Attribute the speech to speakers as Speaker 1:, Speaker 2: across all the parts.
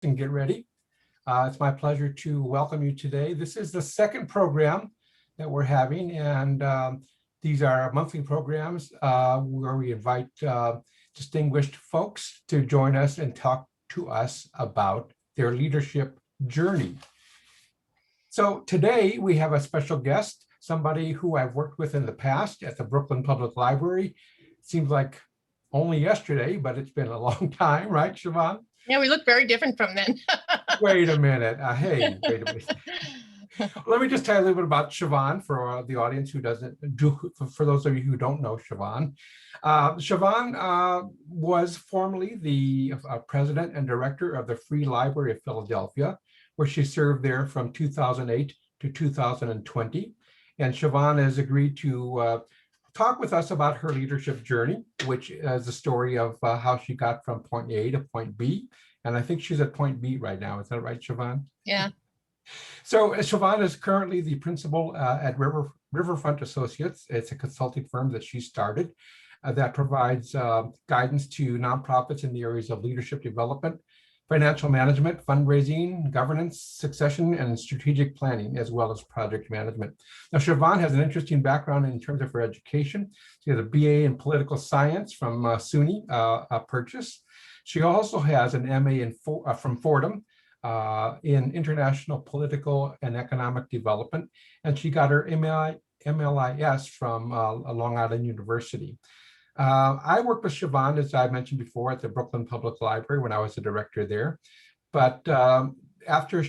Speaker 1: And get ready. It's my pleasure to welcome you today. This is the second program that we're having, and these are monthly programs where we invite distinguished folks to join us and talk to us about their leadership journey. So today we have a special guest, somebody who I've worked with in the past at the Brooklyn Public Library. It seems like only yesterday, but it's been a long time, right, Siobhan?
Speaker 2: Yeah, we look very different from then.
Speaker 1: Wait a minute. Hey, wait a minute. Let me just tell you a little bit about Siobhan for the audience who doesn't do, for those of you who don't know Siobhan. Siobhan was formerly the president and director of the Free Library of Philadelphia, where she served there from 2008 to 2020. And Siobhan has agreed to talk with us about her leadership journey, which is the story of how she got from point A to point B. And I think she's at point B right now. Is that right, Siobhan?
Speaker 2: Yeah.
Speaker 1: So Siobhan is currently the principal at Riverfront Associates. It's a consulting firm that she started that provides guidance to nonprofits in the areas of leadership development, financial management, fundraising, governance, succession, and strategic planning, as well as project management. Now, Siobhan has an interesting background in terms of her education. She has a BA in political science from SUNY Purchase. She also has an MA from Fordham in international political and economic development, and she got her MLIS from Long Island University. I worked with Siobhan, as I mentioned before, at the Brooklyn Public Library when I was the director there. But after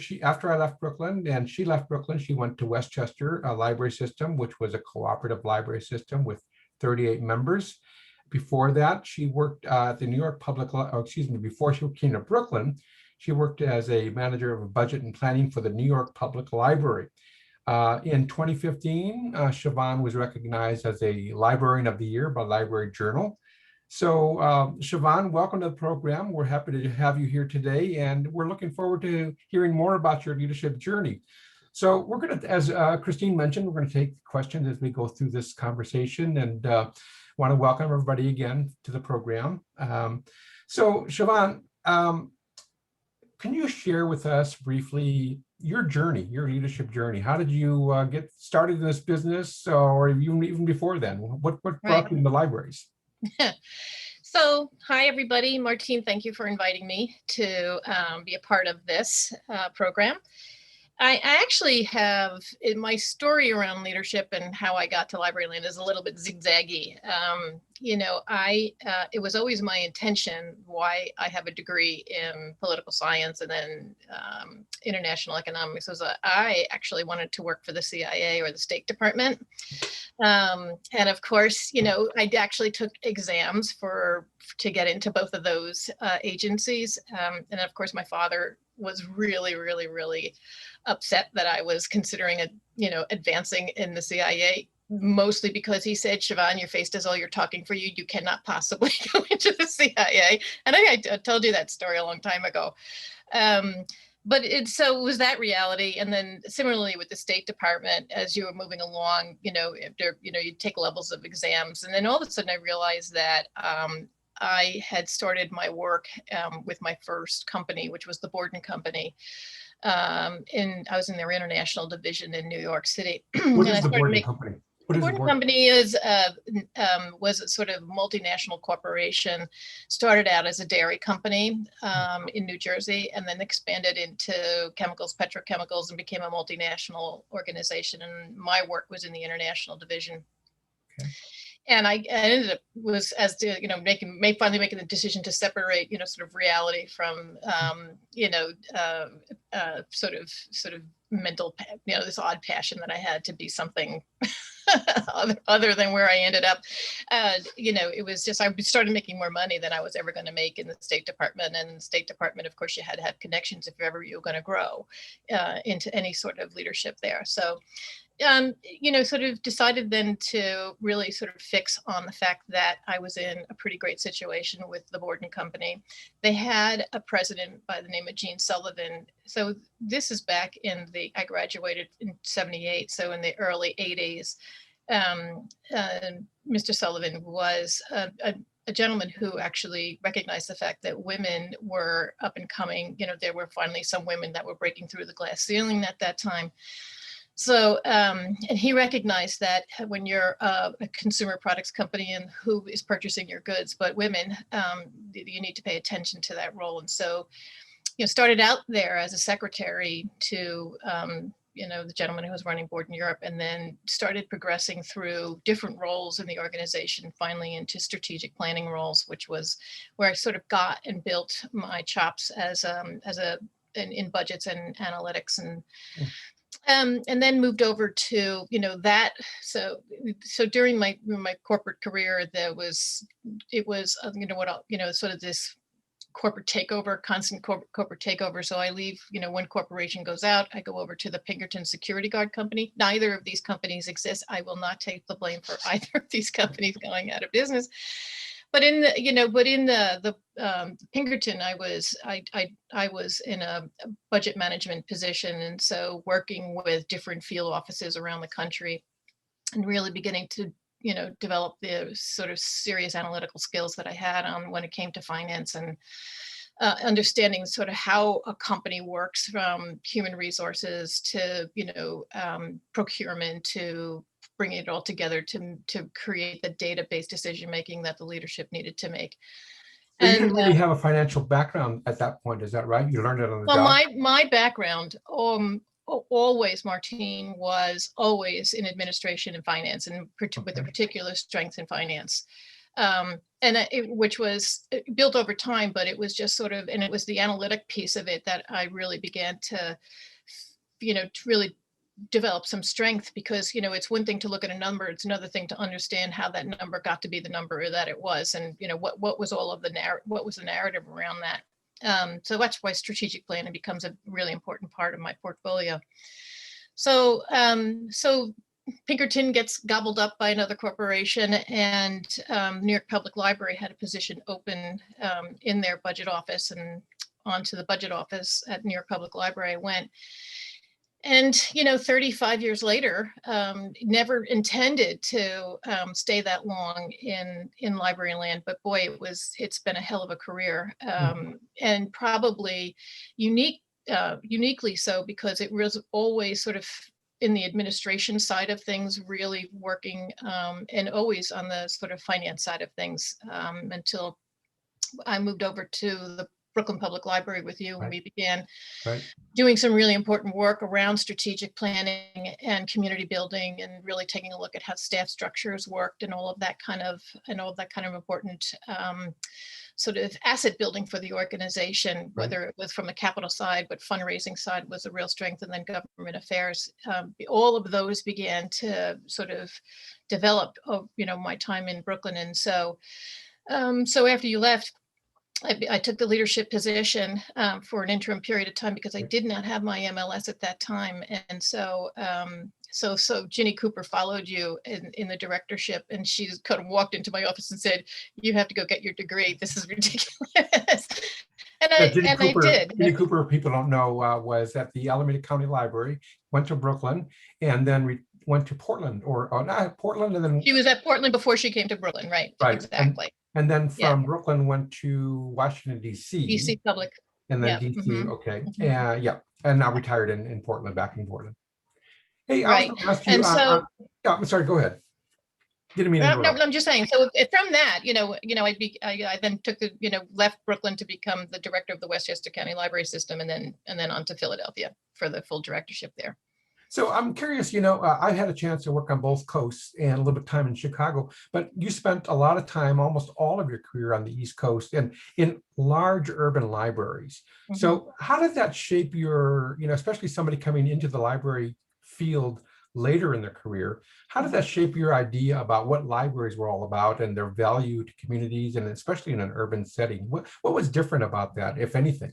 Speaker 1: I left Brooklyn and she left Brooklyn, she went to Westchester Library System, which was a cooperative library system with 38 members. Before that, she worked at the New York Public, before she came to Brooklyn, she worked as a manager of budget and planning for the New York Public Library. In 2015, Siobhan was recognized as a Librarian of the Year by Library Journal. So Siobhan, welcome to the program. We're happy to have you here today, and we're looking forward to hearing more about your leadership journey. So we're going to, as Christine mentioned, we're going to take questions as we go through this conversation, and want to welcome everybody again to the program. So Siobhan, can you share with us briefly your journey, your leadership journey? How did you get started in this business, or even before then? What brought you into libraries?
Speaker 2: So, hi everybody. Martine, thank you for inviting me to be a part of this program. I actually have, my story around leadership and how I got to Libraryland is a little bit zigzaggy. It was always my intention why I have a degree in political science and then international economics was I actually wanted to work for the CIA or the State Department. And of course, I actually took exams to get into both of those agencies. And of course, my father was really, really, really upset that I was considering advancing in the CIA, mostly because he said, Siobhan, your face does all your talking for you. You cannot possibly go into the CIA. And I told you that story a long time ago. But it was that reality. And then similarly with the State Department, as you were moving along, you'd take levels of exams. And then all of a sudden I realized that I had started my work with my first company, which was the Borden Company. I was in their international division in New York City.
Speaker 1: What is the Borden Company?
Speaker 2: The Borden Company was a sort of multinational corporation, started out as a dairy company in New Jersey, and then expanded into chemicals, petrochemicals, and became a multinational organization. And my work was in the international division. Okay. And I ended up finally making the decision to separate, sort of reality from, sort of mental, this odd passion that I had to be something other than where I ended up. It was just, I started making more money than I was ever going to make in the State Department. And the State Department, of course, you had to have connections if ever you were going to grow into any sort of leadership there. So sort of decided then to really sort of fix on the fact that I was in a pretty great situation with the Borden Company. They had a president by the name of Gene Sullivan. So this is back I graduated in 78. So in the early 80s, Mr. Sullivan was a gentleman who actually recognized the fact that women were up and coming. There were finally some women that were breaking through the glass ceiling at that time. So, and he recognized that when you're a consumer products company and who is purchasing your goods, but women, you need to pay attention to that role. And so, started out there as a secretary to, the gentleman who was running board in Europe, and then started progressing through different roles in the organization, finally into strategic planning roles, which was where I sort of got and built my chops in budgets and analytics and then moved over to that. So during my corporate career, it was sort of this corporate takeover, constant corporate takeover. So I leave, when corporation goes out, I go over to the Pinkerton Security Guard Company. Neither of these companies exist. I will not take the blame for either of these companies going out of business. But in the Pinkerton, I was in a budget management position, and so working with different field offices around the country, and really beginning to develop the sort of serious analytical skills that I had on when it came to finance and understanding sort of how a company works, from human resources to procurement, to bringing it all together to create the database decision making that the leadership needed to make.
Speaker 1: So you didn't really have a financial background at that point, is that right? You learned it on the job?
Speaker 2: Well, my background, always, Martine, was always in administration and finance, and with a particular strength in finance. Which was built over time, but it was just sort of, and it was the analytic piece of it that I really began to, to really develop some strength, because it's one thing to look at a number, it's another thing to understand how that number got to be the number that it was, and what was all of the what was the narrative around that. So that's why strategic planning becomes a really important part of my portfolio. So Pinkerton gets gobbled up by another corporation, and New York Public Library had a position open in their budget office, and onto the budget office at New York Public Library I went. And 35 years later, never intended to stay that long in library land, but boy, it's been a hell of a career, and probably uniquely so, because it was always sort of in the administration side of things, really working, and always on the sort of finance side of things, until I moved over to the Brooklyn Public Library with you, and we began doing some really important work around strategic planning and community building, and really taking a look at how staff structures worked and all of that kind of important sort of asset building for the organization, whether it was from the capital side, but fundraising side was a real strength, and then government affairs. All of those began to sort of develop, my time in Brooklyn. And so after you left, I took the leadership position for an interim period of time, because I did not have my MLS at that time. And so Ginny Cooper followed you in the directorship, and she kind of walked into my office and said, "You have to go get your degree. This is ridiculous." And I did.
Speaker 1: Ginny Cooper, people don't know, was at the Alameda County Library, went to Brooklyn, and then went to Portland, or not Portland, and then
Speaker 2: she was at Portland before she came to Brooklyn, right? Exactly.
Speaker 1: And then from Brooklyn went to Washington, D.C.
Speaker 2: D.C. Public.
Speaker 1: And then D.C. Okay. And now retired in Portland, back in Portland. Hey, I was going to ask you. I'm sorry. Go ahead. Didn't mean to interrupt.
Speaker 2: No, I'm just saying. So from that, I then took left Brooklyn to become the director of the Westchester County Library System, and then on to Philadelphia for the full directorship there.
Speaker 1: So I'm curious, I had a chance to work on both coasts and a little bit of time in Chicago, but you spent a lot of time, almost all of your career, on the East Coast and in large urban libraries. So how did that shape your, especially somebody coming into the library field later in their career, how did that shape your idea about what libraries were all about and their value to communities, and especially in an urban setting? What was different about that, if anything?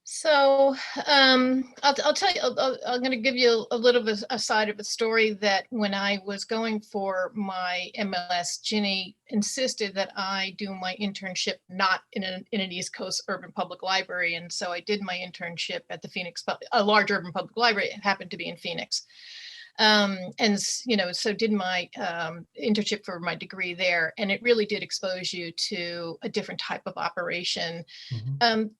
Speaker 2: So I'll tell you, I'm going to give you a little bit a side of the story, that when I was going for my MLS, Ginny insisted that I do my internship not in an East Coast urban public library. And so I did my internship at the Phoenix, a large urban public library. It happened to be in Phoenix. So did my internship for my degree there, and it really did expose you to a different type of operation.
Speaker 1: Mhm.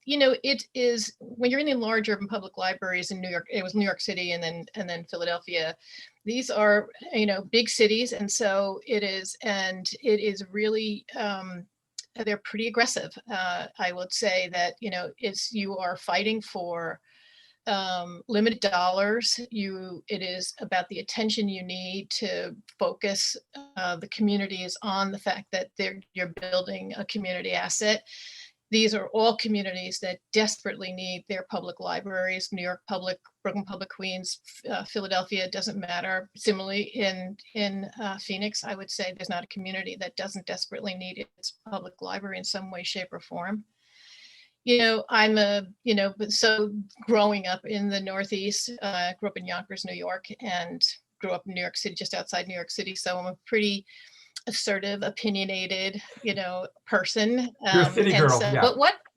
Speaker 2: It is when you're in the large urban public libraries in New York. It was New York City, and then Philadelphia. These are big cities, and so it is really. They're pretty aggressive. I would say that you are fighting for limited dollars. It is about the attention you need to focus the communities on the fact that you're building a community asset. These are all communities that desperately need their public libraries. New York Public, Brooklyn Public, Queens, Philadelphia, doesn't matter. Similarly, in Phoenix, I would say there's not a community that doesn't desperately need its public library in some way, shape, or form. So growing up in the Northeast, grew up in Yonkers, New York, and grew up in New York City, just outside New York City. So I'm a pretty assertive, opinionated, person.
Speaker 1: You're a city
Speaker 2: And
Speaker 1: girl,
Speaker 2: so,
Speaker 1: yeah.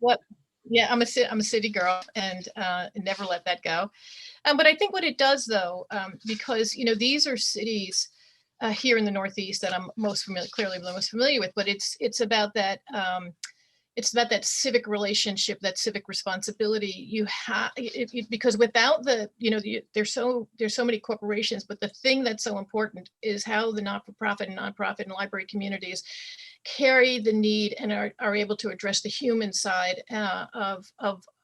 Speaker 2: but yeah, I'm a city girl, and never let that go. But I think what it does, though, because these are cities here in the Northeast that I'm clearly the most familiar with. But it's about that. It's about that civic relationship, that civic responsibility you have, because without there's so many corporations, but the thing that's so important is how the not-for-profit and nonprofit and library communities carry the need and are able to address the human side of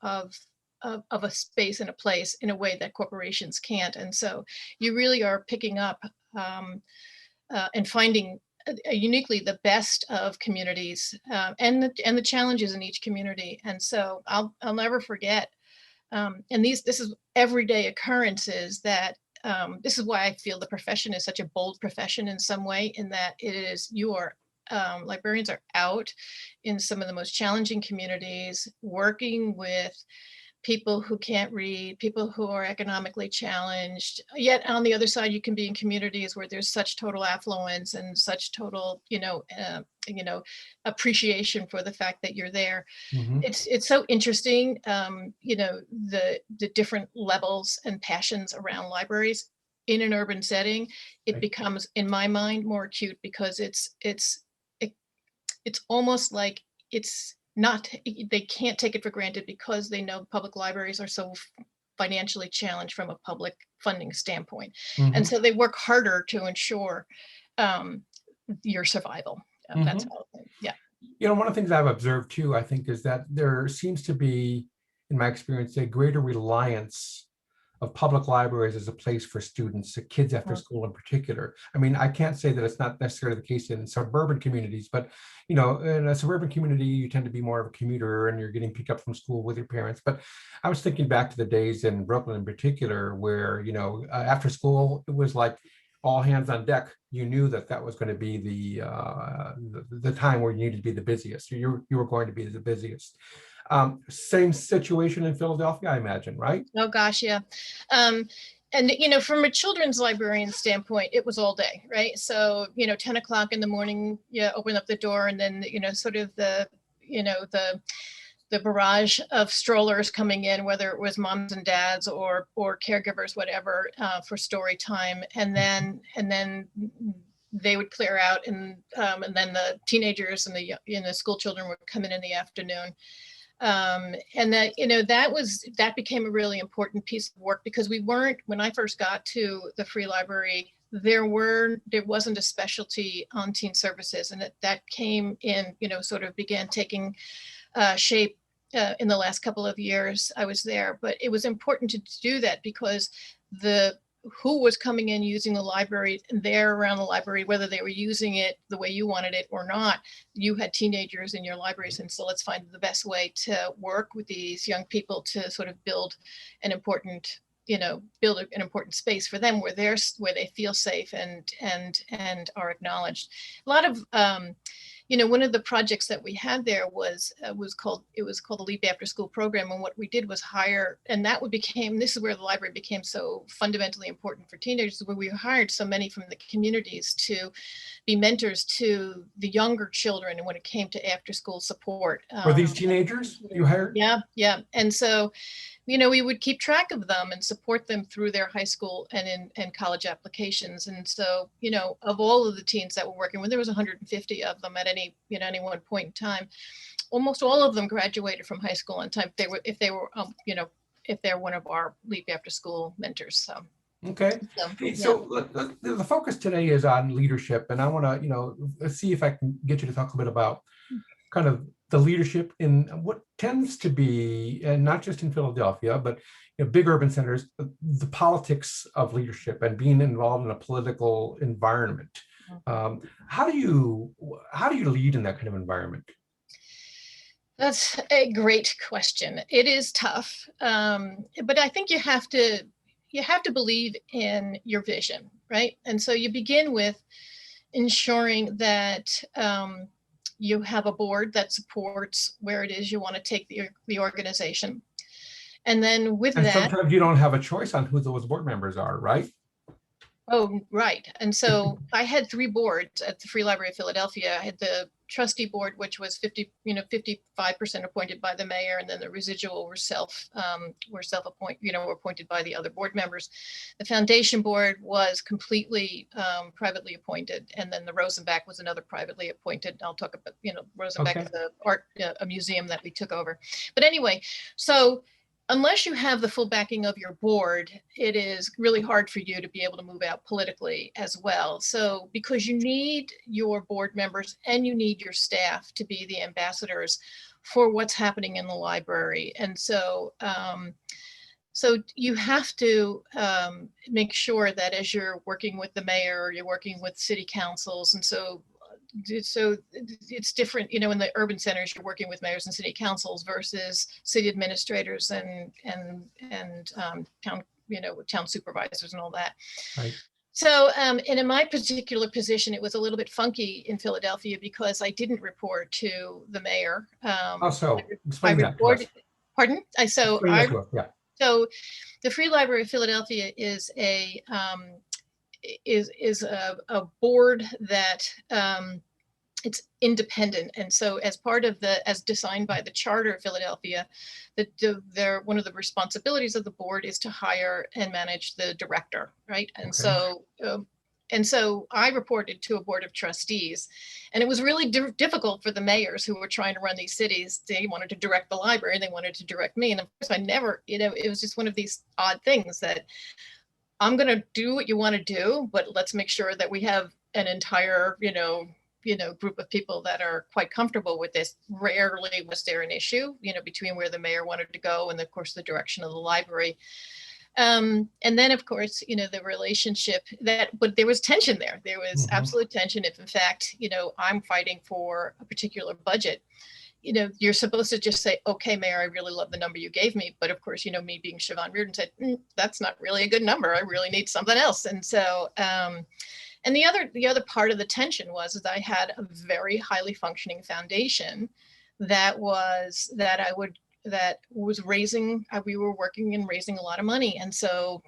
Speaker 2: a space and a place in a way that corporations can't. And so you really are picking up and finding uniquely the best of communities and the challenges in each community. And so I'll never forget. And this is everyday occurrences that this is why I feel the profession is such a bold profession in some way, in that librarians are out in some of the most challenging communities, working with people who can't read, people who are economically challenged. Yet on the other side, you can be in communities where there's such total affluence and such total, appreciation for the fact that you're there.
Speaker 1: Mhm.
Speaker 2: It's so interesting, the different levels and passions around libraries in an urban setting. It
Speaker 1: Right.
Speaker 2: becomes, in my mind, more acute because it's almost like it's not, they can't take it for granted because they know public libraries are so financially challenged from a public funding standpoint. And
Speaker 1: Mhm.
Speaker 2: so they work harder to ensure your survival. That's
Speaker 1: Mhm.
Speaker 2: all. Yeah.
Speaker 1: One of the things I've observed too, I think, is that there seems to be, in my experience, a greater reliance of public libraries as a place for students, kids after
Speaker 2: Mhm.
Speaker 1: school in particular. I mean, I can't say that it's not necessarily the case in suburban communities, but in a suburban community, you tend to be more of a commuter and you're getting picked up from school with your parents. But I was thinking back to the days in Brooklyn in particular, where, after school, it was like all hands on deck. You knew that was going to be the time where you needed to be the busiest. You were going to be the busiest. Same situation in Philadelphia, I imagine, right?
Speaker 2: Oh gosh, yeah. And from a children's librarian standpoint, it was all day, right? So 10 o'clock in the morning, you open up the door, and then sort of the barrage of strollers coming in, whether it was moms and dads or caregivers, whatever, for story time, and then they would clear out, and then the teenagers and the school children would come in the afternoon. And that became a really important piece of work, because when I first got to the Free Library, there wasn't a specialty on teen services, and that came in, sort of began taking shape in the last couple of years I was there. But it was important to do that because who was coming in using the library there around the library, whether they were using it the way you wanted it or not, you had teenagers in your libraries. And so let's find the best way to work with these young people to sort of build an important space for them where they feel safe and are acknowledged. A lot of one of the projects that we had there was called the Leap After School program. And what we did was hire, and this is where the library became so fundamentally important for teenagers, where we hired so many from the communities to be mentors to the younger children. And when it came to after school support.
Speaker 1: Were these teenagers you hired?
Speaker 2: Yeah. And so we would keep track of them and support them through their high school and college applications. And so, of all of the teens that we're working with, there was 150 of them at any one point in time. Almost all of them graduated from high school on time. If they're one of our Leap After School mentors. So.
Speaker 1: Okay. Hey, so the focus today is on leadership, and I want to, let's see if I can get you to talk a bit about kind of the leadership in what tends to be, and not just in Philadelphia, but big urban centers, the politics of leadership and being involved in a political environment. How do you lead in that kind of environment?
Speaker 2: That's a great question. It is tough, but I think you have to believe in your vision, right? And so you begin with ensuring that you have a board that supports where it is you want to take the organization. And then with that,
Speaker 1: sometimes you don't have a choice on who those board members are, right?
Speaker 2: Oh, right. And so I had 3 boards at the Free Library of Philadelphia. I had the trustee board, which was 55% appointed by the mayor, and then the residual were self-appointed, were appointed by the other board members. The foundation board was completely privately appointed, and then the Rosenbach was another privately appointed. I'll talk about, Rosenbach is a museum that we took over. But anyway, so unless you have the full backing of your board, it is really hard for you to be able to move out politically as well. So because you need your board members and you need your staff to be the ambassadors for what's happening in the library. And so, so you have to make sure that as you're working with the mayor, or you're working with city councils, and so it's different, in the urban centers, you're working with mayors and city councils versus city administrators and town, town supervisors and all that.
Speaker 1: Right.
Speaker 2: So, and in my particular position, it was a little bit funky in Philadelphia because I didn't report to the mayor.
Speaker 1: Also, explain that to us.
Speaker 2: Pardon? So the Free Library of Philadelphia is a board that it's independent, and so as part of as designed by the Charter of Philadelphia, one of the responsibilities of the board is to hire and manage the director, right? And so I reported to a board of trustees, and it was really difficult for the mayors who were trying to run these cities. They wanted to direct the library, they wanted to direct me, and of course I never, it was just one of these odd things that I'm going to do what you want to do, but let's make sure that we have an entire, group of people that are quite comfortable with this. Rarely was there an issue, between where the mayor wanted to go and, of course, the direction of the library. And then, of course, the relationship but there was tension there. There was absolute tension. If, in fact, I'm fighting for a particular budget, you're supposed to just say, okay, Mayor, I really love the number you gave me. But of course, me being Siobhan Reardon said, that's not really a good number. I really need something else. And so, and the other part of the tension was that I had a very highly functioning foundation that was raising, we were working and raising a lot of money. And so,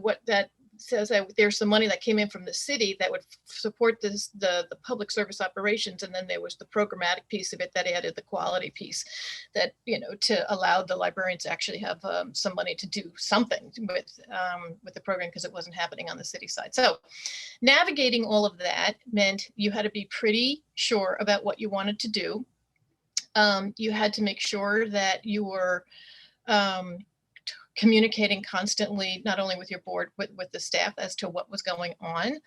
Speaker 2: what that says, that there's some money that came in from the city that would support the public service operations, and then there was the programmatic piece of it that added the quality piece, that to allow the librarians to actually have some money to do something with the program, because it wasn't happening on the city side. So navigating all of that meant you had to be pretty sure about what you wanted to do. You had to make sure that you were communicating constantly, not only with your board, but with the staff as to what was going on.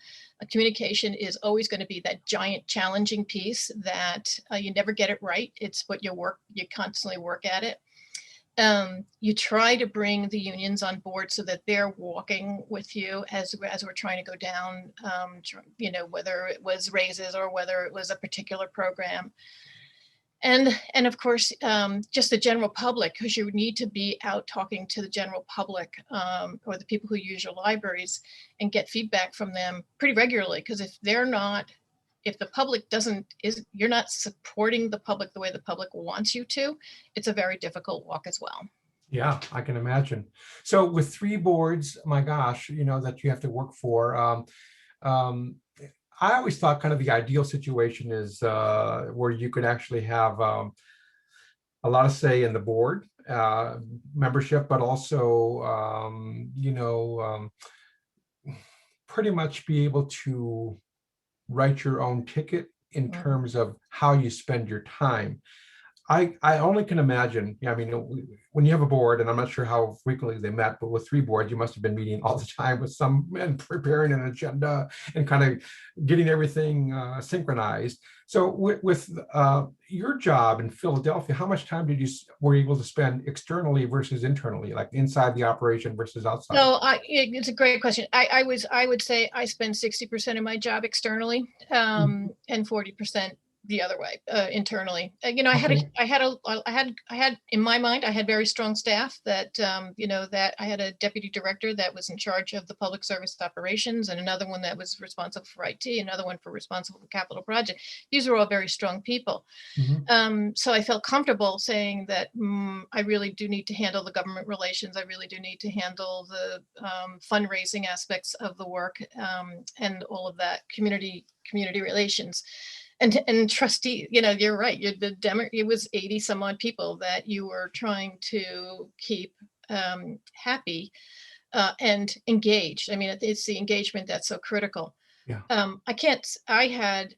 Speaker 2: Communication is always going to be that giant challenging piece that you never get it right. It's what you constantly work at it. You try to bring the unions on board so that they're walking with you as we're trying to go down, whether it was raises or whether it was a particular program. And of course, just the general public, because you need to be out talking to the general public, or the people who use your libraries, and get feedback from them pretty regularly. Because if the public you're not supporting the public the way the public wants you to, it's a very difficult walk as well.
Speaker 1: Yeah, I can imagine. So with 3 boards, my gosh, that you have to work for. I always thought kind of the ideal situation is where you could actually have a lot of say in the board membership, but also, pretty much be able to write your own ticket in
Speaker 2: Mhm.
Speaker 1: terms of how you spend your time. I only can imagine, I mean, when you have a board, and I'm not sure how frequently they met, but with 3 boards, you must have been meeting all the time with some and preparing an agenda and kind of getting everything synchronized. So with your job in Philadelphia, how much time were you able to spend externally versus internally, like inside the operation versus outside?
Speaker 2: So it's a great question. I would say I spend 60% of my job externally, and 40% the other way, internally.
Speaker 1: Okay.
Speaker 2: I had in my mind, I had very strong staff that, that I had a deputy director that was in charge of the public service operations, and another one that was responsible for IT, another one for responsible for capital project. These were all very strong people.
Speaker 1: Mhm.
Speaker 2: So I felt comfortable saying that I really do need to handle the government relations. I really do need to handle the fundraising aspects of the work, and all of that community relations. And trustee, you're right. It was 80 some odd people that you were trying to keep happy and engaged. I mean, it's the engagement that's so critical.
Speaker 1: Yeah.
Speaker 2: I had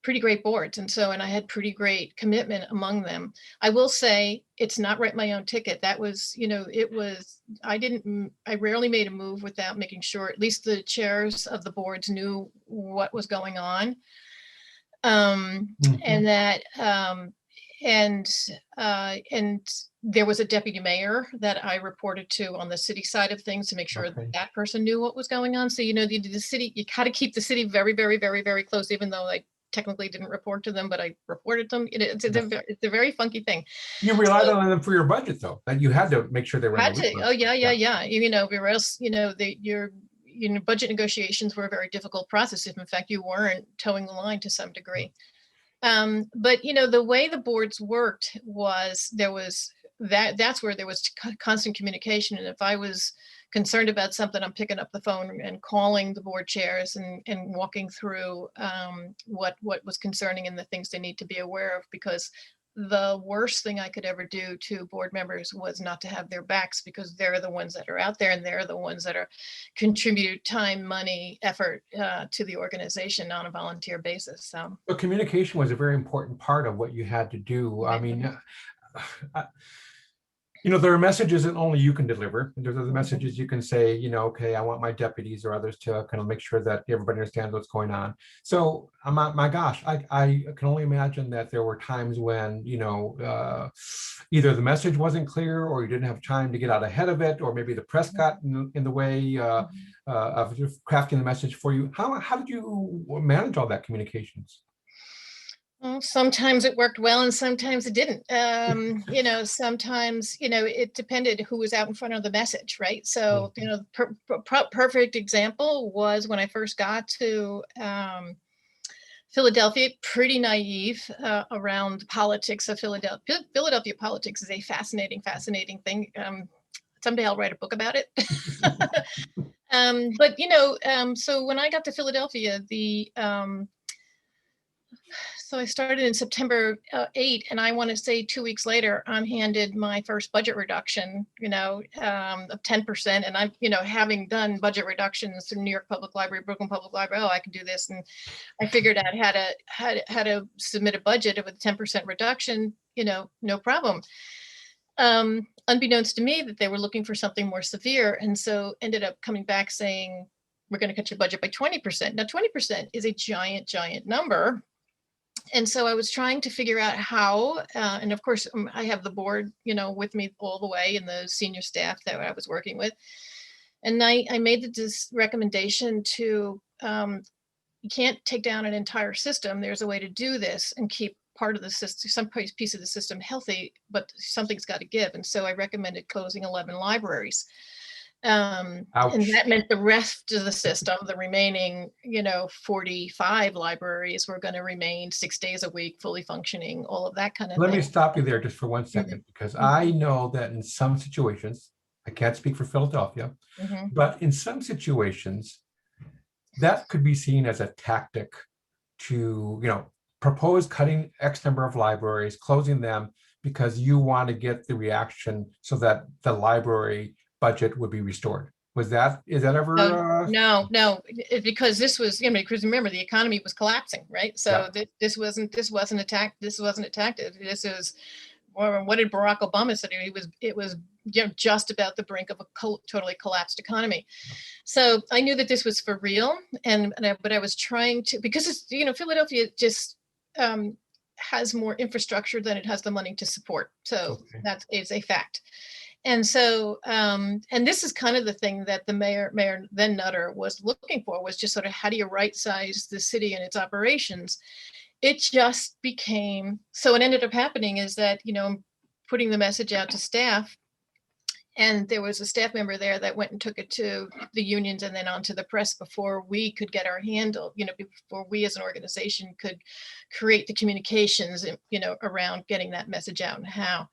Speaker 2: pretty great boards, and I had pretty great commitment among them. I will say it's not write my own ticket. That was, it was, I rarely made a move without making sure at least the chairs of the boards knew what was going on.
Speaker 1: Mhm.
Speaker 2: And that, and and there was a deputy mayor that I reported to on the city side of things to make sure
Speaker 1: Okay.
Speaker 2: that person knew what was going on. So, the city, you got to keep the city very, very, very, very close, even though I technically didn't report to them, but I reported them.
Speaker 1: Yes.
Speaker 2: It's a very funky thing.
Speaker 1: You relied
Speaker 2: So
Speaker 1: on them for your budget, though, that you had to make sure they were in the
Speaker 2: had
Speaker 1: loop
Speaker 2: to,
Speaker 1: on
Speaker 2: oh
Speaker 1: stuff.
Speaker 2: yeah, yeah,
Speaker 1: Yeah.
Speaker 2: yeah. Or else, budget negotiations were a very difficult process. If in fact you weren't towing the line to some degree. But the way the boards worked was that's where there was constant communication. And if I was concerned about something, I'm picking up the phone and calling the board chairs and walking through what was concerning and the things they need to be aware of, because the worst thing I could ever do to board members was not to have their backs, because they're the ones that are out there and they're the ones that are contribute time, money, effort to the organization on a volunteer basis. So
Speaker 1: But communication was a very important part of what you had to do. I
Speaker 2: right.
Speaker 1: mean, uh, there are messages that only you can deliver. There's other
Speaker 2: Mhm.
Speaker 1: messages you can say, okay, I want my deputies or others to kind of make sure that everybody understands what's going on. So, my gosh, I can only imagine that there were times when, either the message wasn't clear or you didn't have time to get out ahead of it, or maybe the press got in the way
Speaker 2: Mhm.
Speaker 1: of just crafting the message for you. How did you manage all that communications?
Speaker 2: Well, sometimes it worked well and sometimes it didn't. Sometimes, it depended who was out in front of the message, right? So,
Speaker 1: Mhm.
Speaker 2: perfect example was when I first got to Philadelphia, pretty naive around the politics of Philadelphia. Philadelphia politics is a fascinating, fascinating thing. Someday I'll write a book about it. So when I got to Philadelphia, so I started in September 8, and I want to say 2 weeks later, I'm handed my first budget reduction, of 10%. And I'm, having done budget reductions through New York Public Library, Brooklyn Public Library, oh, I can do this. And I figured out how to submit a budget with a 10% reduction, no problem. Unbeknownst to me that they were looking for something more severe. And so ended up coming back saying, we're going to cut your budget by 20%. Now, 20% is a giant, giant number. And so I was trying to figure out how, and of course, I have the board, with me all the way, and the senior staff that I was working with. And I made this recommendation to, you can't take down an entire system. There's a way to do this and keep part of the system, some piece of the system healthy, but something's got to give. And so I recommended closing 11 libraries. And
Speaker 1: Ouch.
Speaker 2: that meant the rest of the system, the remaining, 45 libraries were going to remain 6 days a week, fully functioning, all of that kind of
Speaker 1: Let me
Speaker 2: thing.
Speaker 1: stop you there just for one
Speaker 2: Mhm,
Speaker 1: second, because I
Speaker 2: mhm,
Speaker 1: know that in some situations, I can't speak for Philadelphia,
Speaker 2: mhm.
Speaker 1: but in some situations, that could be seen as a tactic to, propose cutting X number of libraries, closing them because you want to get the reaction so that the library budget would be restored. Is that ever?
Speaker 2: No, because this was, because remember the economy was collapsing, right? So
Speaker 1: Yeah.
Speaker 2: this wasn't attacked. This wasn't attacked. This is, what did Barack Obama say? It was just about the brink of a totally collapsed economy. So I knew that this was for real, but I was trying to, because it's, Philadelphia just has more infrastructure than it has the money to support. So that is a fact. And so, and this is kind of the thing that the mayor then Nutter was looking for, was just sort of, how do you right size the city and its operations? It just became, so what ended up happening is that, putting the message out to staff, and there was a staff member there that went and took it to the unions and then on to the press before we could get our handle, before we as an organization could create the communications, around getting that message out and how.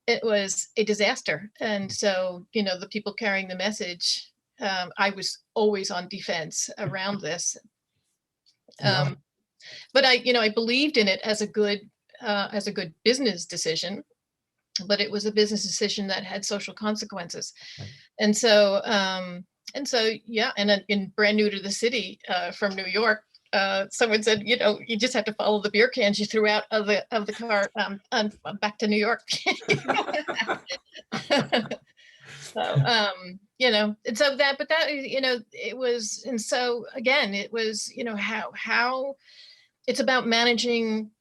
Speaker 2: It was a disaster. And so, the people carrying the message, I was always on defense around this. But I believed in it as a good business decision, but it was a business decision that had social consequences.
Speaker 1: Right.
Speaker 2: And so, yeah, and then brand new to the city, from New York, someone said, you just have to follow the beer cans you threw out of the car, back to New York. So, and so that, but that, it was, and so again, it was, how it's about managing,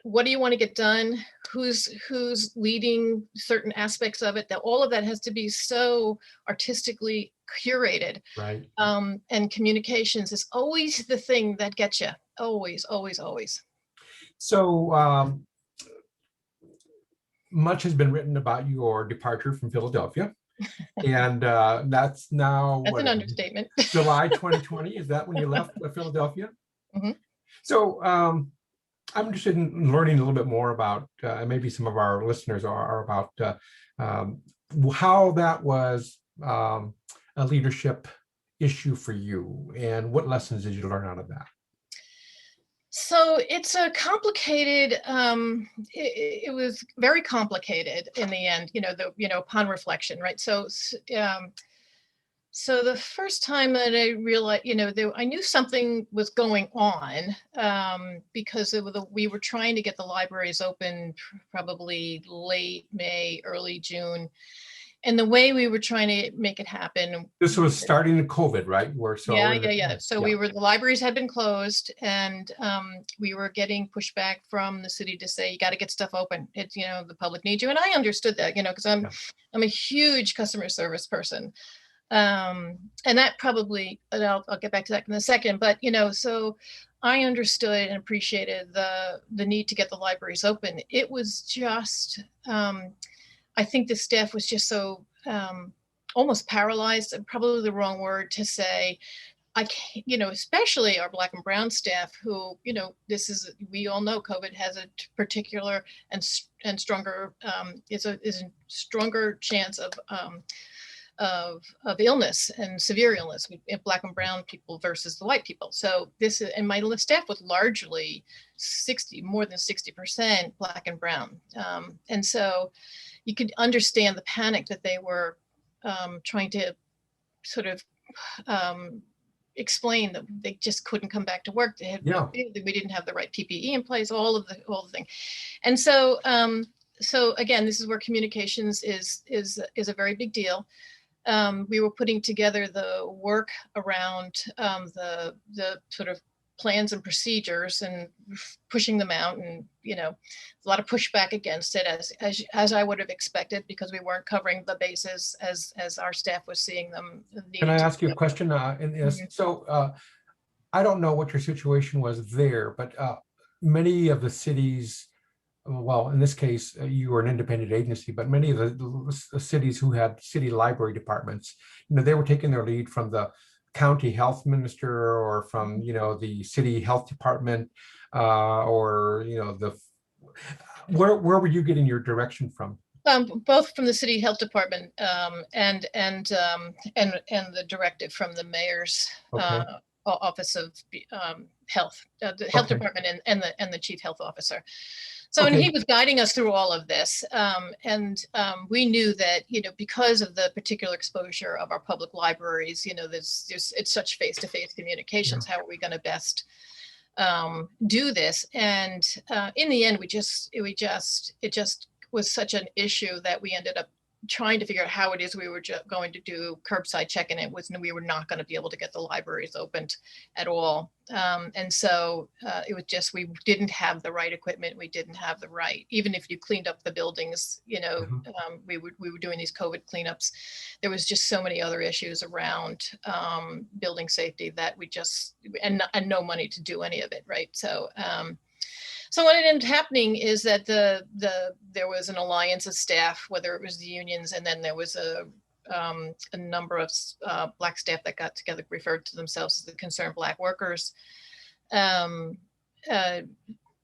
Speaker 2: what do you want to get done? Who's leading certain aspects of it? That all of that has to be so artistically curated.
Speaker 1: Right.
Speaker 2: And communications is always the thing that gets you. Always, always, always.
Speaker 1: So much has been written about your departure from Philadelphia. And that's now
Speaker 2: That's an understatement.
Speaker 1: July 2020. Is that when you left Philadelphia?
Speaker 2: Mm-hmm.
Speaker 1: So I'm interested in learning a little bit more about, maybe some of our listeners are about how that was a leadership issue for you, and what lessons did you learn out of that?
Speaker 2: So it's a complicated, it was very complicated in the end, upon reflection, right? So the first time that I realized, I knew something was going on, because we were trying to get the libraries open probably late May, early June. And the way we were trying to make it happen.
Speaker 1: This was starting in COVID, right?
Speaker 2: Yeah. So the libraries had been closed, and we were getting pushback from the city to say, you got to get stuff open. It's, the public needs you. And I understood that, because I'm a huge customer service person. And that probably, and I'll get back to that in a second, but, so I understood and appreciated the need to get the libraries open. It was just, I think the staff was just so almost paralyzed, probably the wrong word to say. I can't, especially our Black and brown staff who, we all know COVID has a particular and stronger, is a stronger chance of illness and severe illness, Black and brown people versus the white people. So and my staff was largely more than 60% Black and brown. And so you could understand the panic that they were trying to sort of explain that they just couldn't come back to work. They had we didn't have the right PPE in place, all the thing. And so so again, this is where communications is a very big deal. We were putting together the work around the sort of plans and procedures and pushing them out, and a lot of pushback against it, as I would have expected, because we weren't covering the bases as our staff was seeing them.
Speaker 1: Can I ask you a question? So I don't know what your situation was there, but many of the cities, well, in this case, you were an independent agency, but many of the cities who had city library departments, they were taking their lead from the county health minister, or from, the city health department, or, where were you getting your direction from?
Speaker 2: Both from the city health department, and the directive from the mayor's office of the health
Speaker 1: Okay.
Speaker 2: department and the chief health officer. So, and
Speaker 1: Okay.
Speaker 2: he was guiding us through all of this. We knew that, because of the particular exposure of our public libraries, it's such face-to-face communications.
Speaker 1: Yeah.
Speaker 2: How are we going to best do this? And in the end, it just was such an issue that we ended up trying to figure out how it is we were going to do curbside check-in. We were not going to be able to get the libraries opened at all. And so it was just, we didn't have the right equipment. We didn't have the right, even if you cleaned up the buildings, we were doing these COVID cleanups. There was just so many other issues around building safety that we just, and no money to do any of it. Right. So what ended up happening is that there was an alliance of staff, whether it was the unions, and then there was a number of Black staff that got together, referred to themselves as the Concerned Black Workers,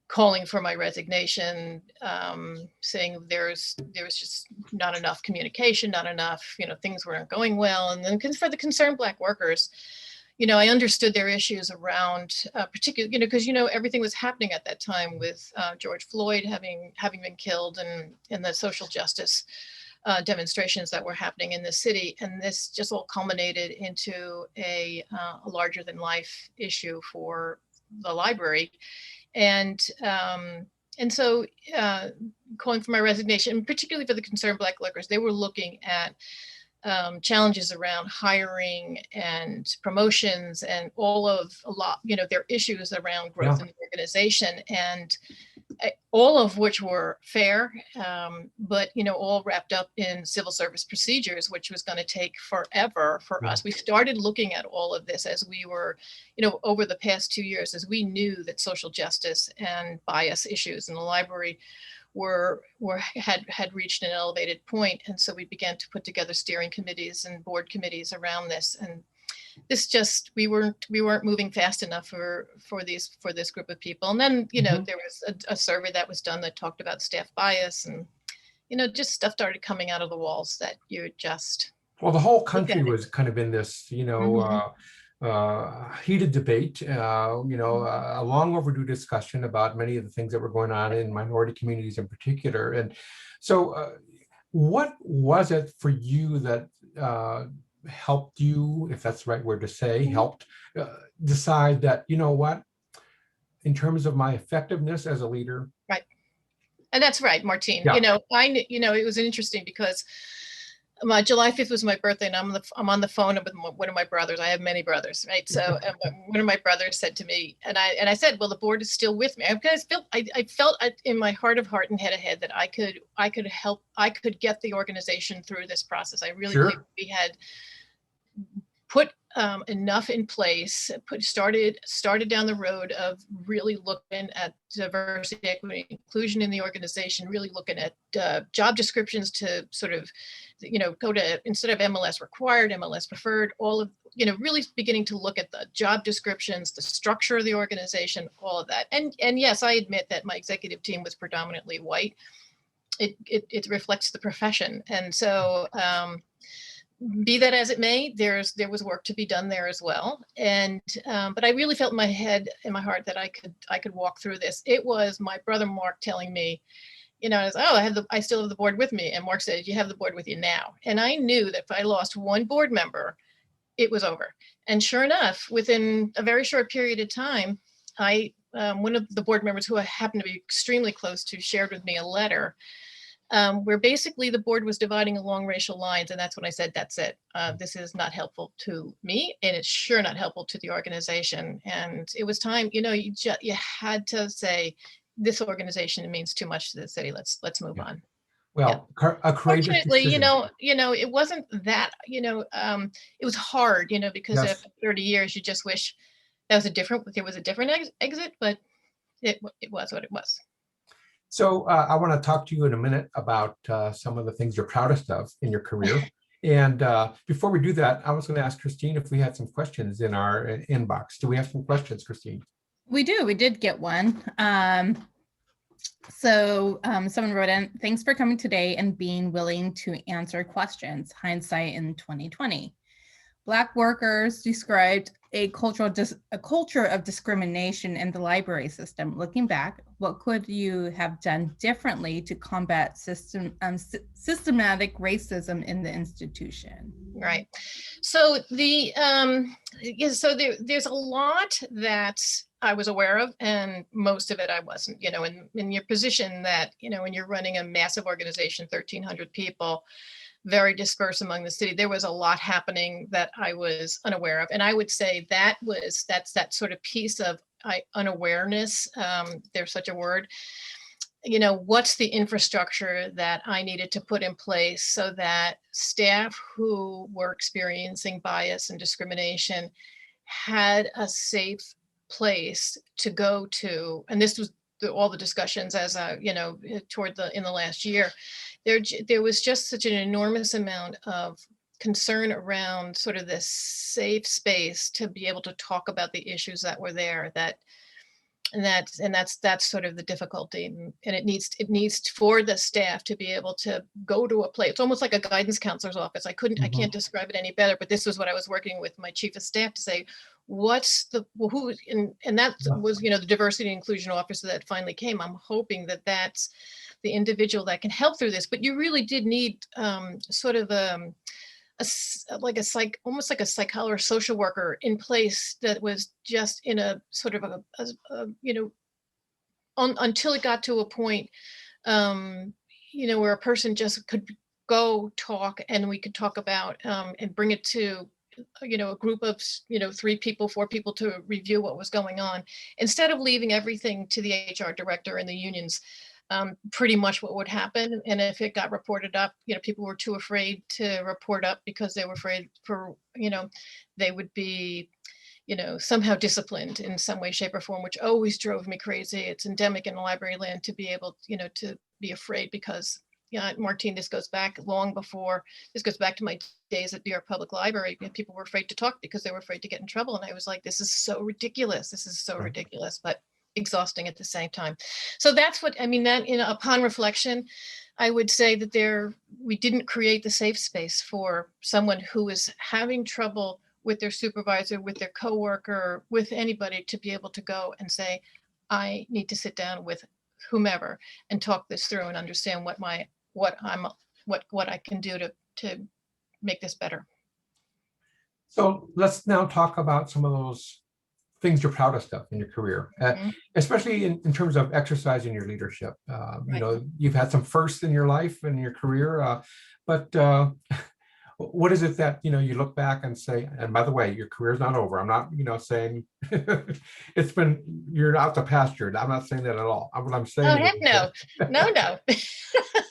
Speaker 2: calling for my resignation, saying there was just not enough communication, not enough, things weren't going well. And then for the Concerned Black Workers, I understood their issues around particularly, because, everything was happening at that time with George Floyd having been killed and the social justice demonstrations that were happening in the city. And this just all culminated into a larger than life issue for the library. And so calling for my resignation, particularly for the Concerned Black Workers, they were looking at challenges around hiring and promotions and their issues around growth in the organization, and all of which were fair, but all wrapped up in civil service procedures, which was going to take forever for us. We started looking at all of this as we were, over the past 2 years, as we knew that social justice and bias issues in the library had reached an elevated point. And so we began to put together steering committees and board committees around this. And this just, we weren't moving fast enough for this group of people. And then, there was a survey that was done that talked about staff bias, and, just stuff started coming out of the walls that you just.
Speaker 1: Well, the whole country was kind of in this, heated debate, a long overdue discussion about many of the things that were going on in minority communities in particular. And so what was it for you that helped you, if that's the right word to say, helped decide that, what, in terms of my effectiveness as a leader?
Speaker 2: Right. And that's right, Martine.
Speaker 1: Yeah.
Speaker 2: It was interesting because July 5th was my birthday, and I'm on the phone with one of my brothers. I have many brothers, right? So one of my brothers said to me, and I said, well, the board is still with me. I felt in my heart of heart and head of head that I could help, I could get the organization through this process. I really believe we had put enough in place, started down the road of really looking at diversity, equity, inclusion in the organization, really looking at job descriptions to sort of, go to, instead of MLS required, MLS preferred, all of, really beginning to look at the job descriptions, the structure of the organization, all of that. And yes, I admit that my executive team was predominantly white. It reflects the profession. And so, be that as it may, there was work to be done there as well. And but I really felt in my head, in my heart, that I could walk through this. It was my brother Mark telling me, I still have the board with me. And Mark said, you have the board with you now. And I knew that if I lost one board member, it was over. And sure enough, within a very short period of time, one of the board members who I happened to be extremely close to shared with me a letter where basically the board was dividing along racial lines. And that's when I said, that's it. This is not helpful to me, and it's sure not helpful to the organization. And it was time, you had to say, this organization means too much to the city. Let's move on.
Speaker 1: Well, a courageous
Speaker 2: Fortunately,
Speaker 1: decision.
Speaker 2: it wasn't that, it was hard, because after 30 years, you just wish there was a different exit, but it was what it was.
Speaker 1: So I want to talk to you in a minute about some of the things you're proudest of in your career. And before we do that, I was going to ask Christine if we had some questions in our inbox. Do we have some questions, Christine?
Speaker 3: We do. We did get one. So someone wrote in, thanks for coming today and being willing to answer questions. Hindsight in 2020. Black workers described a culture of discrimination in the library system. Looking back, what could you have done differently to combat systematic racism in the institution?
Speaker 2: Right. So there's a lot that I was aware of, and most of it I wasn't. In your position that when you're running a massive organization, 1,300 people, very dispersed among the city, there was a lot happening that I was unaware of. And I would say that's that sort of piece of unawareness. There's such a word. What's the infrastructure that I needed to put in place so that staff who were experiencing bias and discrimination had a safe place to go to. And this was all the discussions as in the last year. There was just such an enormous amount of concern around sort of this safe space to be able to talk about the issues that were there, that's sort of the difficulty. And it needs for the staff to be able to go to a place. It's almost like a guidance counselor's office. I can't describe it any better, but this was what I was working with my chief of staff to say, and that was, the diversity and inclusion officer that finally came. I'm hoping that that's the individual that can help through this, but you really did need sort of almost like a psychologist, social worker in place that was just in a sort of until it got to a point, where a person just could go talk and we could talk about and bring it to a group of 3 people, 4 people to review what was going on, instead of leaving everything to the HR director and the unions. Pretty much what would happen. And if it got reported up, people were too afraid to report up because they were afraid they would be, somehow disciplined in some way, shape or form, which always drove me crazy. It's endemic in library land to be able, to be afraid because, Martine, this goes back to my days at New York Public Library. People were afraid to talk because they were afraid to get in trouble. And I was like, this is so ridiculous. This is so ridiculous. But exhausting at the same time. So that's what I mean. That upon reflection, I would say that we didn't create the safe space for someone who is having trouble with their supervisor, with their coworker, with anybody to be able to go and say, I need to sit down with whomever and talk this through and understand what I can do to make this better.
Speaker 1: So let's now talk about some of those things you're proudest of in your career, especially in terms of exercising your leadership. You've had some firsts in your life and your career, but what is it that, you look back and say, and by the way, your career is not over. I'm not, saying you're out to pasture. I'm not saying that at all. What I'm saying.
Speaker 2: Oh, heck no. No.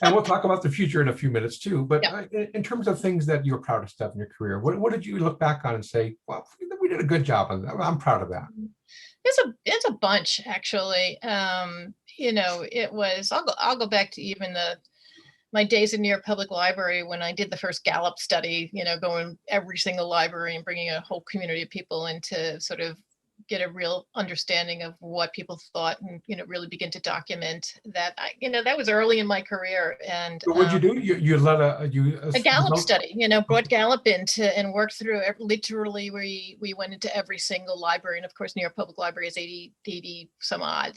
Speaker 1: And we'll talk about the future in a few minutes too. But in terms of things that you're proudest of in your career, what did you look back on and say, well, we did a good job on that. I'm proud of that.
Speaker 2: It's a bunch, actually. It was, I'll go back to even my days in New York Public Library when I did the first Gallup study, going every single library and bringing a whole community of people in to sort of get a real understanding of what people thought and, really begin to document that. That was early in my career. And
Speaker 1: what did you do? You led a
Speaker 2: Gallup study, brought Gallup into and worked through literally we went into every single library. And of course, New York Public Library is 80 some odd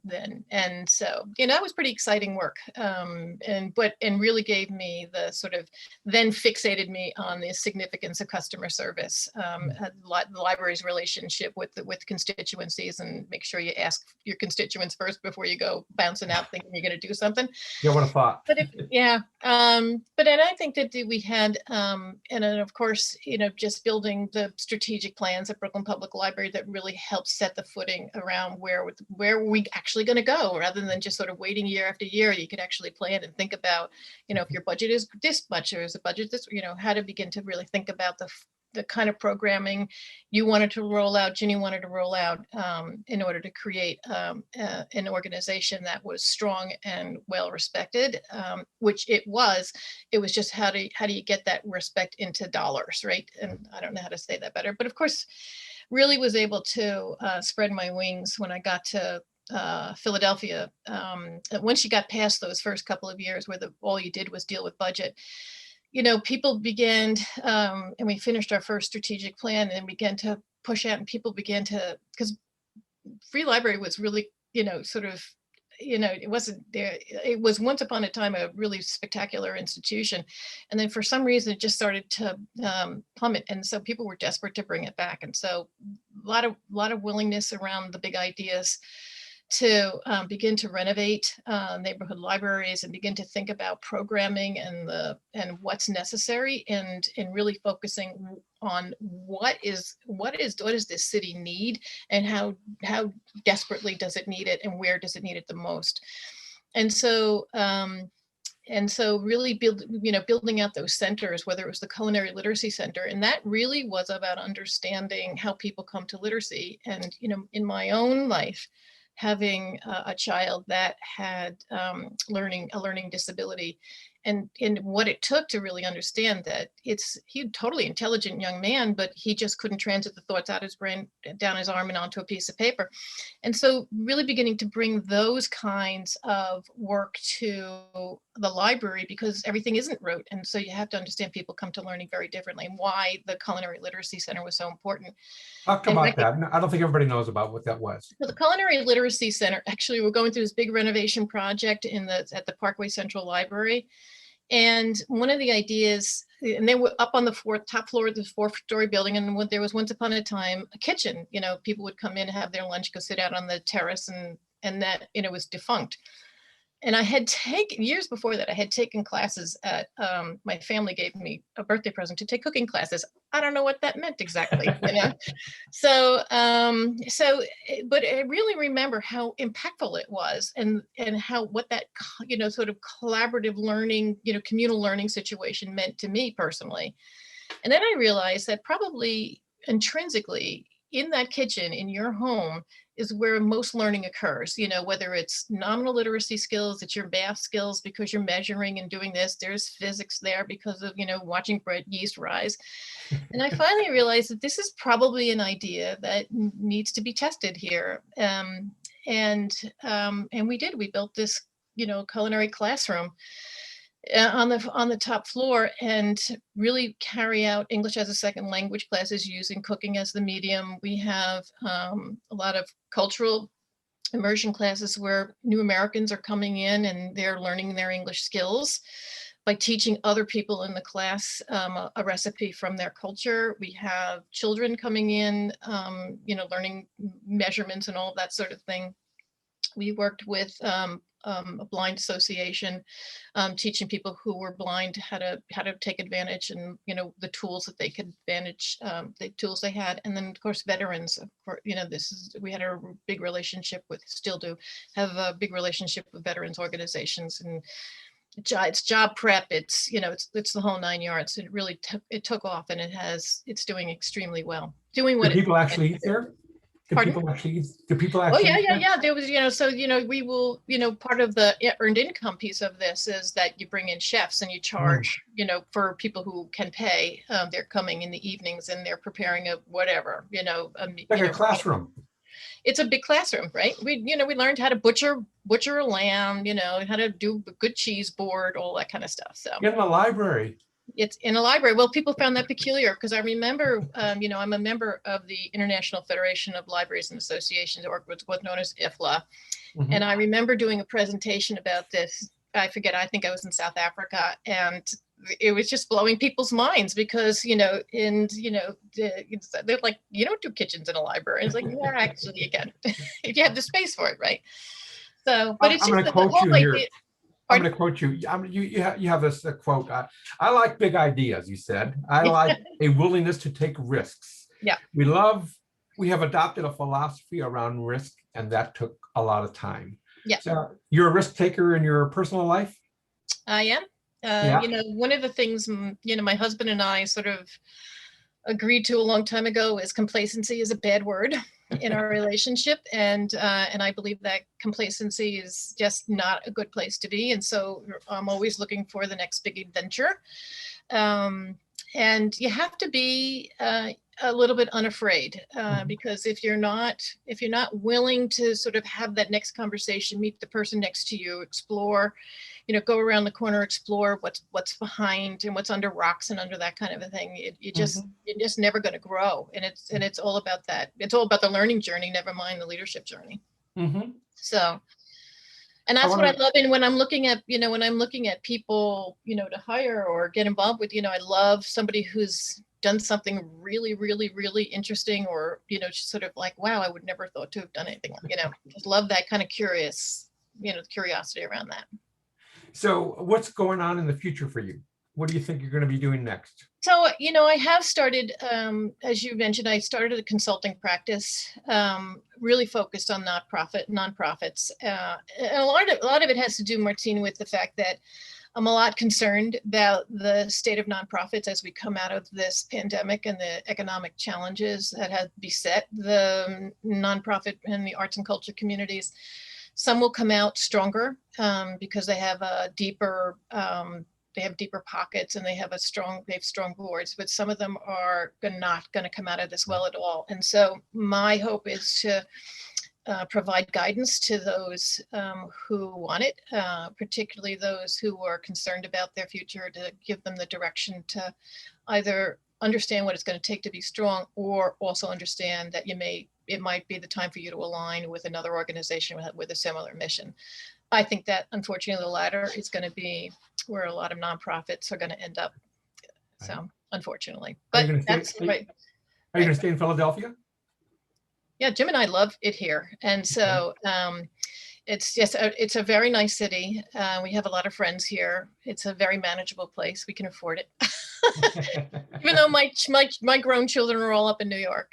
Speaker 2: then. And so, that was pretty exciting work. And really gave me the sort of, then fixated me on the significance of customer service, the library's relationship with constituencies, and make sure you ask your constituents first before you go bouncing out thinking you're going to do something.
Speaker 1: Yeah, what a thought.
Speaker 2: But then I think that we had, and then of course, just building the strategic plans at Brooklyn Public Library that really helped set the footing around where we actually going to go, rather than just sort of waiting year after year. You could actually plan and think about, if your budget is this much or is the budget this, how to begin to really think about the kind of programming you wanted to roll out, Ginny wanted to roll out, in order to create an organization that was strong and well respected, which it was. It was just how do you get that respect into dollars, right? And I don't know how to say that better, but of course, really was able to spread my wings when I got to Philadelphia. Once you got past those first couple of years where all you did was deal with budget, people began, and we finished our first strategic plan and began to push out, and people began to, because free library was really, sort of, it wasn't there. It was once upon a time a really spectacular institution. And then for some reason, it just started to plummet. And so people were desperate to bring it back. And so a lot of willingness around the big ideas to begin to renovate neighborhood libraries and begin to think about programming and what's necessary, and really focusing on what is this city need, and how desperately does it need it, and where does it need it the most. And so really building out those centers, whether it was the Culinary Literacy Center, and that really was about understanding how people come to literacy. And in my own life, having a child that had a learning disability, and what it took to really understand that he's a totally intelligent young man, but he just couldn't transit the thoughts out his brain, down his arm and onto a piece of paper. And so really beginning to bring those kinds of work to the library, because everything isn't rote. And so you have to understand people come to learning very differently, and why the Culinary Literacy Center was so important.
Speaker 1: Talk about that. I don't think everybody knows about what that was.
Speaker 2: So the Culinary Literacy Center, actually, we're going through this big renovation project at the Parkway Central Library. And one of the ideas, and they were up on the top floor of the 4-story building, and there was once upon a time a kitchen. People would come in, have their lunch, go sit out on the terrace, and that was defunct. And I had taken, years before that, I had taken classes at, my family gave me a birthday present to take cooking classes. I don't know what that meant exactly, So, but I really remember how impactful it was, and what that, sort of collaborative learning, communal learning situation meant to me personally. And then I realized that probably intrinsically in that kitchen, in your home, is where most learning occurs, whether it's nominal literacy skills, it's your math skills because you're measuring and doing this, there's physics there because of, watching bread yeast rise. And I finally realized that this is probably an idea that needs to be tested here. And we did, we built this, culinary classroom on the top floor, and really carry out English as a second language classes using cooking as the medium. We have a lot of cultural immersion classes where new Americans are coming in and they're learning their English skills by teaching other people in the class a recipe from their culture. We have children coming in, learning measurements and all that sort of thing. We worked with a blind association, teaching people who were blind how to take advantage, and the tools that they could advantage, the tools they had. And then of course veterans, we had a big relationship with, still do have a big relationship with veterans organizations, and it's job prep, it's it's the whole 9 yards. It really took off, and it's doing extremely well. Doing what
Speaker 1: people actually eat there? Do people actually?
Speaker 2: Oh yeah. There was, so we will, part of the earned income piece of this is that you bring in chefs and you charge, for people who can pay. They're coming in the evenings and they're preparing a whatever,
Speaker 1: like a classroom.
Speaker 2: It's a big classroom, right? We learned how to butcher a lamb, how to do a good cheese board, all that kind of stuff. So
Speaker 1: in the library.
Speaker 2: It's in a library. Well, people found that peculiar because I remember, I'm a member of the International Federation of Libraries and Associations, or what's known as IFLA. Mm-hmm. And I remember doing a presentation about this. I think I was in South Africa, and it was just blowing people's minds because, they're like, you don't do kitchens in a library. It's like, yeah, actually you can, if you have the space for it, right? So, but it's just the whole idea.
Speaker 1: I'm going to quote you. You have this quote. I like big ideas, you said. I like a willingness to take risks.
Speaker 2: Yeah.
Speaker 1: We have adopted a philosophy around risk, and that took a lot of time.
Speaker 2: Yeah.
Speaker 1: So you're a risk taker in your personal life?
Speaker 2: I am. One of the things, my husband and I sort of agreed to a long time ago is complacency is a bad word in our relationship, and I believe that complacency is just not a good place to be, and so I'm always looking for the next big adventure, and you have to be a little bit unafraid, because if you're not willing to sort of have that next conversation, meet the person next to you, explore, go around the corner, explore what's behind and what's under rocks and under that kind of a thing. You're just never going to grow. And it's all about that. It's all about the learning journey, never mind the leadership journey. So, and that's what I love. And when I'm looking at, people, to hire or get involved with, I love somebody who's done something really, really, really interesting, or, just sort of like, wow, I would never thought to have done anything, just love that kind of curiosity around that.
Speaker 1: So what's going on in the future for you? What do you think you're going to be doing next?
Speaker 2: So, I have started, as you mentioned, I started a consulting practice, really focused on nonprofits. And a lot of it has to do, Martine, with the fact that I'm a lot concerned about the state of nonprofits as we come out of this pandemic and the economic challenges that have beset the nonprofit and the arts and culture communities. Some will come out stronger because they have a deeper pockets, and they have strong boards, but some of them are not going to come out of this well at all. And so my hope is to provide guidance to those who want it, particularly those who are concerned about their future, to give them the direction to either understand what it's going to take to be strong, or also understand that it might be the time for you to align with another organization with a similar mission. I think that, unfortunately, the latter is going to be where a lot of nonprofits are going to end up. So, unfortunately, but that's right.
Speaker 1: Are you going to stay in Philadelphia?
Speaker 2: Yeah, Jim and I love it here, and so it's a very nice city. We have a lot of friends here. It's a very manageable place. We can afford it. Even though my grown children are all up in New York,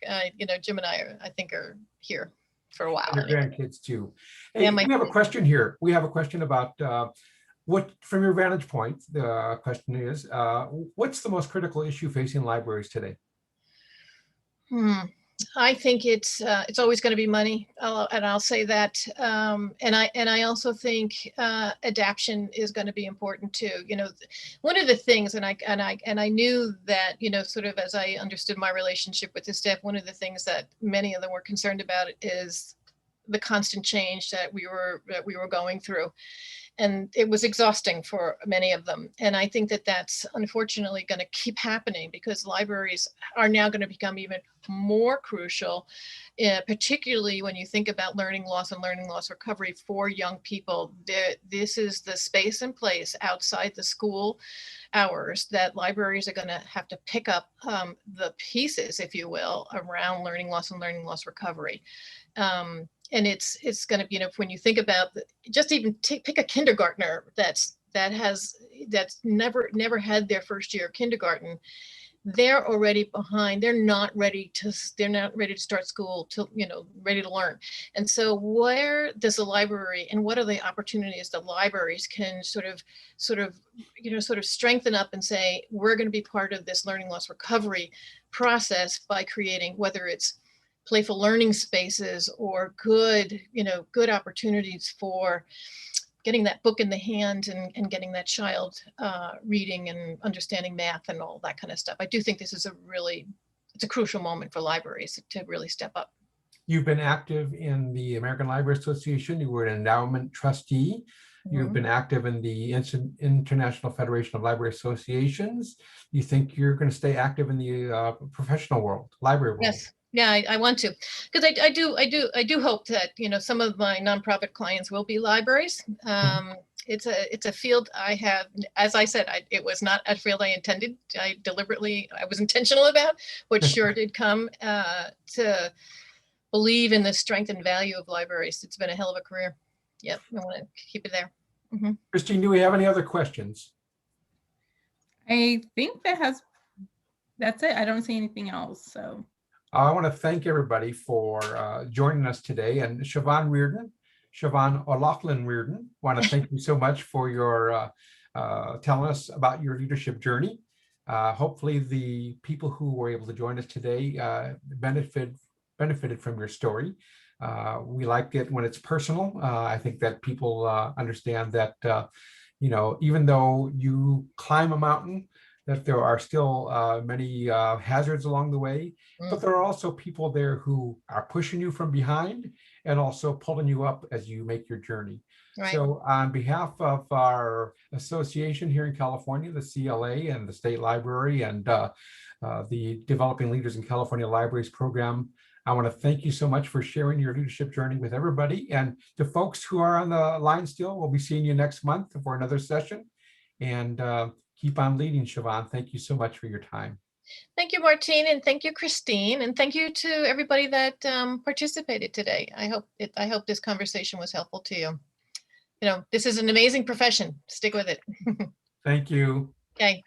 Speaker 2: Jim and I think are here for a while.
Speaker 1: And your grandkids too. Hey, we have a question here. We have a question about what, from your vantage point, the question is, what's the most critical issue facing libraries today?
Speaker 2: I think it's always going to be money, and I'll say that. And I also think adaptation is going to be important too. One of the things, and I knew that, sort of as I understood my relationship with the staff, one of the things that many of them were concerned about is the constant change that we were going through. And it was exhausting for many of them. And I think that that's unfortunately going to keep happening, because libraries are now going to become even more crucial, particularly when you think about learning loss and learning loss recovery for young people. This is the space and place outside the school hours that libraries are going to have to pick up the pieces, if you will, around learning loss and learning loss recovery. And it's going to be, when you think about just even pick a kindergartner that's never had their first year of kindergarten. They're already behind. They're not ready to start school ready to learn. And so where does the library, and what are the opportunities that libraries can sort of strengthen up and say, we're going to be part of this learning loss recovery process by creating, whether it's playful learning spaces or good opportunities for getting that book in the hand and getting that child reading and understanding math and all that kind of stuff. I do think this is it's a crucial moment for libraries to really step up.
Speaker 1: You've been active in the American Library Association. You were an endowment trustee. You've been active in the International Federation of Library Associations. You think you're going to stay active in the professional world, library world?
Speaker 2: Yes. Yeah, I want to, because I do hope that some of my nonprofit clients will be libraries. It's a field I have, as I said, it was not a field I intended. I was intentional about, but sure did come to believe in the strength and value of libraries. It's been a hell of a career. Yep, I want to keep it there.
Speaker 1: Christine, do we have any other questions?
Speaker 3: I think that's it. I don't see anything else. So
Speaker 1: I want to thank everybody for joining us today. And Siobhan O'Loughlin Reardon, want to thank you so much for your telling us about your leadership journey. Hopefully the people who were able to join us today benefited from your story. We like it when it's personal. I think that people understand that, even though you climb a mountain, that there are still many hazards along the way, but there are also people there who are pushing you from behind and also pulling you up as you make your journey.
Speaker 2: Right.
Speaker 1: So on behalf of our association here in California, the CLA and the State Library and the Developing Leaders in California Libraries program, I want to thank you so much for sharing your leadership journey with everybody. And to folks who are on the line still, we'll be seeing you next month for another session. And keep on leading, Siobhan. Thank you so much for your time.
Speaker 2: Thank you, Martine, and thank you, Christine, and thank you to everybody that participated today. I hope this conversation was helpful to you. You know, this is an amazing profession. Stick with it.
Speaker 1: Thank you.
Speaker 2: Okay.